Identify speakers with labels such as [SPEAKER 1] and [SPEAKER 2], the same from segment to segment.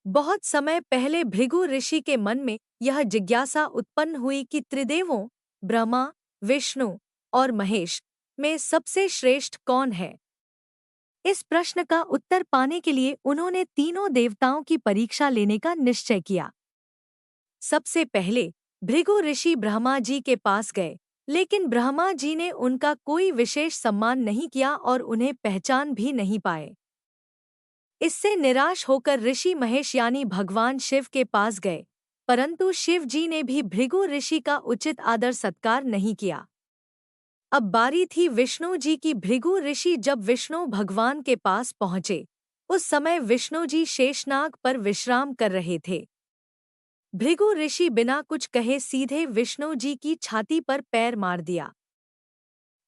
[SPEAKER 1] बहुत समय पहले भृगु ऋषि के मन में यह जिज्ञासा उत्पन्न हुई कि त्रिदेवों ब्रह्मा, विष्णु और महेश में सबसे श्रेष्ठ कौन है। इस प्रश्न का उत्तर पाने के लिए उन्होंने तीनों देवताओं की परीक्षा लेने का निश्चय किया। सबसे पहले भृगु ऋषि ब्रह्मा जी के पास गए, लेकिन ब्रह्मा जी ने उनका कोई विशेष सम्मान नहीं किया और उन्हें पहचान भी नहीं पाए। इससे निराश होकर ऋषि महेश यानी भगवान शिव के पास गए, परंतु शिव जी ने भी भृगु ऋषि का उचित आदर सत्कार नहीं किया। अब बारी थी विष्णु जी की। भृगु ऋषि जब विष्णु भगवान के पास पहुंचे, उस समय विष्णु जी शेषनाग पर विश्राम कर रहे थे। भृगु ऋषि बिना कुछ कहे सीधे विष्णु जी की छाती पर पैर मार दिया।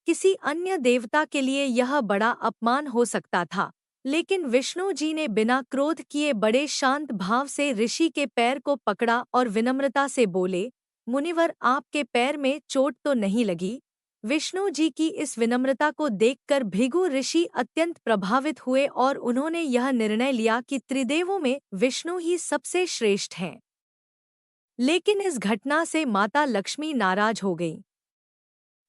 [SPEAKER 1] किसी अन्य देवता के लिए यह बड़ा अपमान हो सकता था, लेकिन विष्णु जी ने बिना क्रोध किए बड़े शांत भाव से ऋषि के पैर को पकड़ा और विनम्रता से बोले, मुनिवर, आपके पैर में चोट तो नहीं लगी? विष्णु जी की इस विनम्रता को देखकर भृगु ऋषि अत्यंत प्रभावित हुए और उन्होंने यह निर्णय लिया कि त्रिदेवों में विष्णु ही सबसे श्रेष्ठ हैं। लेकिन इस घटना से माता लक्ष्मी नाराज हो गईं।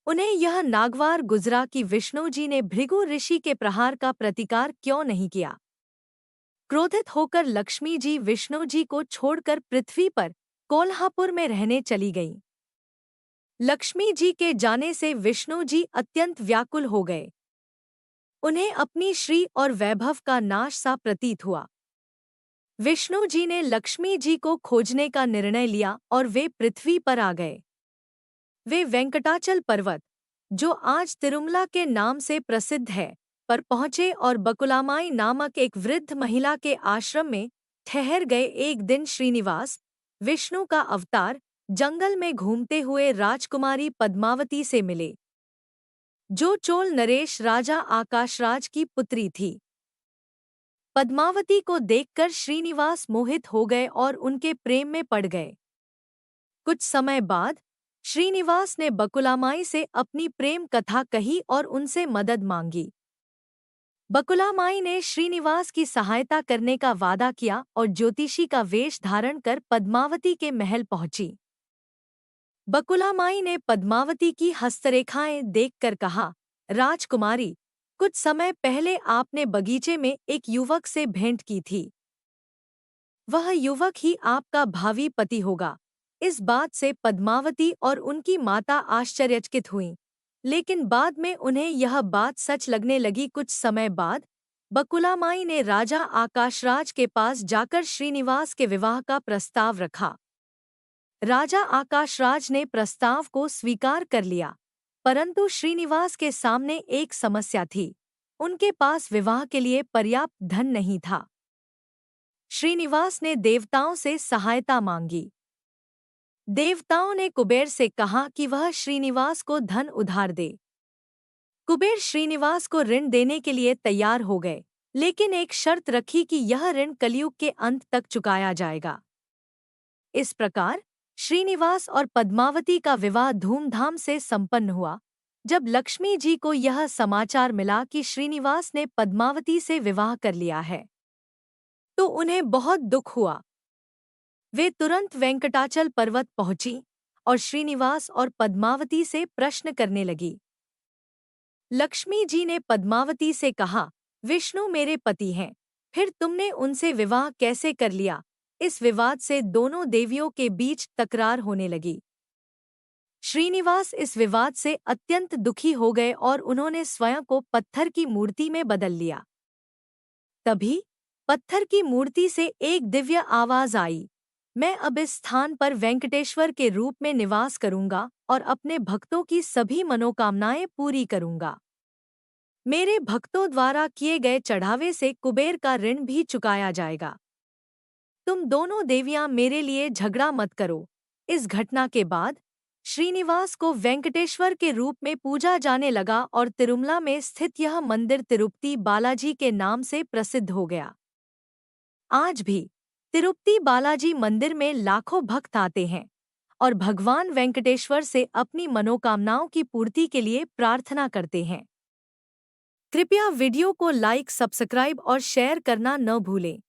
[SPEAKER 1] उन्हें यह नागवार गुजरा कि विष्णु जी ने भृगु ऋषि के प्रहार का प्रतिकार क्यों नहीं किया। क्रोधित होकर लक्ष्मी जी विष्णु जी को छोड़कर पृथ्वी पर कोल्हापुर में रहने चली गईं। लक्ष्मी जी के जाने से विष्णु जी अत्यंत व्याकुल हो गए। उन्हें अपनी श्री और वैभव का नाश सा प्रतीत हुआ। विष्णु जी ने लक्ष्मी जी को खोजने का निर्णय लिया और वे पृथ्वी पर आ गए। वे वेंकटाचल पर्वत, जो आज तिरुमला के नाम से प्रसिद्ध है, पर पहुंचे और बकुलामाई नामक एक वृद्ध महिला के आश्रम में ठहर गए। एक दिन श्रीनिवास, विष्णु का अवतार, जंगल में घूमते हुए राजकुमारी पद्मावती से मिले, जो चोल नरेश राजा आकाशराज की पुत्री थी। पद्मावती को देखकर श्रीनिवास मोहित हो गए और उनके प्रेम में पड़ गए। कुछ समय बाद श्रीनिवास ने बकुलामाई से अपनी प्रेम कथा कही और उनसे मदद मांगी। बकुलामाई ने श्रीनिवास की सहायता करने का वादा किया और ज्योतिषी का वेश धारण कर पद्मावती के महल पहुंची। बकुलामाई ने पद्मावती की हस्तरेखाएं देखकर कहा, राजकुमारी, कुछ समय पहले आपने बगीचे में एक युवक से भेंट की थी। वह युवक ही आपका भावी पति होगा। इस बात से पद्मावती और उनकी माता आश्चर्यचकित हुईं, लेकिन बाद में उन्हें यह बात सच लगने लगी। कुछ समय बाद बकुलामाई ने राजा आकाशराज के पास जाकर श्रीनिवास के विवाह का प्रस्ताव रखा। राजा आकाशराज ने प्रस्ताव को स्वीकार कर लिया, परंतु श्रीनिवास के सामने एक समस्या थी। उनके पास विवाह के लिए पर्याप्त धन नहीं था। श्रीनिवास ने देवताओं से सहायता मांगी। देवताओं ने कुबेर से कहा कि वह श्रीनिवास को धन उधार दे। कुबेर श्रीनिवास को ऋण देने के लिए तैयार हो गए, लेकिन एक शर्त रखी कि यह ऋण कलयुग के अंत तक चुकाया जाएगा। इस प्रकार श्रीनिवास और पद्मावती का विवाह धूमधाम से संपन्न हुआ। जब लक्ष्मी जी को यह समाचार मिला कि श्रीनिवास ने पद्मावती से विवाह कर लिया है, तो उन्हें बहुत दुख हुआ। वे तुरंत वेंकटाचल पर्वत पहुंची और श्रीनिवास और पद्मावती से प्रश्न करने लगी। लक्ष्मी जी ने पद्मावती से कहा, विष्णु मेरे पति हैं, फिर तुमने उनसे विवाह कैसे कर लिया? इस विवाद से दोनों देवियों के बीच तकरार होने लगी। श्रीनिवास इस विवाद से अत्यंत दुखी हो गए और उन्होंने स्वयं को पत्थर की मूर्ति में बदल लिया। तभी पत्थर की मूर्ति से एक दिव्य आवाज आई, मैं अब इस स्थान पर वेंकटेश्वर के रूप में निवास करूंगा और अपने भक्तों की सभी मनोकामनाएं पूरी करूंगा। मेरे भक्तों द्वारा किए गए चढ़ावे से कुबेर का ऋण भी चुकाया जाएगा। तुम दोनों देवियां मेरे लिए झगड़ा मत करो। इस घटना के बाद श्रीनिवास को वेंकटेश्वर के रूप में पूजा जाने लगा और तिरुमला में स्थित यह मंदिर तिरुपति बालाजी के नाम से प्रसिद्ध हो गया। आज भी तिरुपति बालाजी मंदिर में लाखों भक्त आते हैं और भगवान वेंकटेश्वर से अपनी मनोकामनाओं की पूर्ति के लिए प्रार्थना करते हैं। कृपया वीडियो को लाइक, सब्सक्राइब और शेयर करना न भूलें।